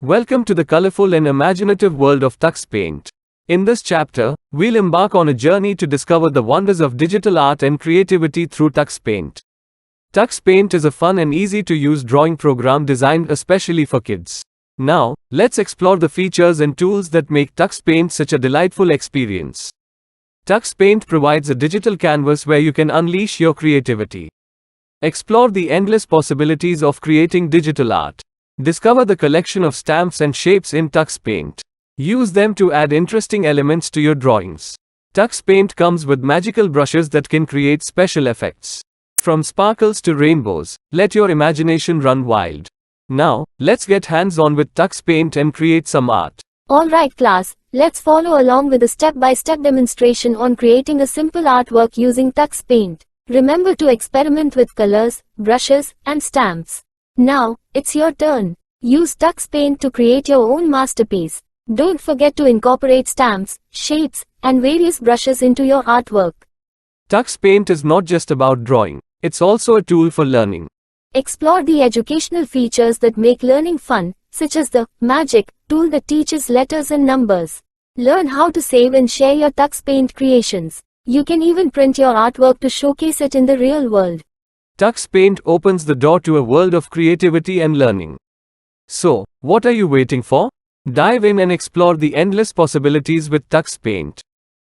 Welcome to the colorful and imaginative world of Tux Paint. In this chapter, we'll embark on a journey to discover the wonders of digital art and creativity through Tux Paint. Tux Paint is a fun and easy-to-use drawing program designed especially for kids. Now, let's explore the features and tools that make Tux Paint such a delightful experience. Tux Paint provides a digital canvas where you can unleash your creativity. Explore the endless possibilities of creating digital art. Discover the collection of stamps and shapes in Tux Paint. Use them to add interesting elements to your drawings. Tux Paint comes with magical brushes that can create special effects. From sparkles to rainbows, let your imagination run wild. Now, let's get hands-on with Tux Paint and create some art. Alright class, let's follow along with a step-by-step demonstration on creating a simple artwork using Tux Paint. Remember to experiment with colors, brushes, and stamps. Now, it's your turn. Use Tux Paint to create your own masterpiece. Don't forget to incorporate stamps, shapes, and various brushes into your artwork. Tux Paint is not just about drawing, it's also a tool for learning. Explore the educational features that make learning fun, such as the Magic tool that teaches letters and numbers. Learn how to save and share your Tux Paint creations. You can even print your artwork to showcase it in the real world. Tux Paint opens the door to a world of creativity and learning. So, what are you waiting for? Dive in and explore the endless possibilities with Tux Paint.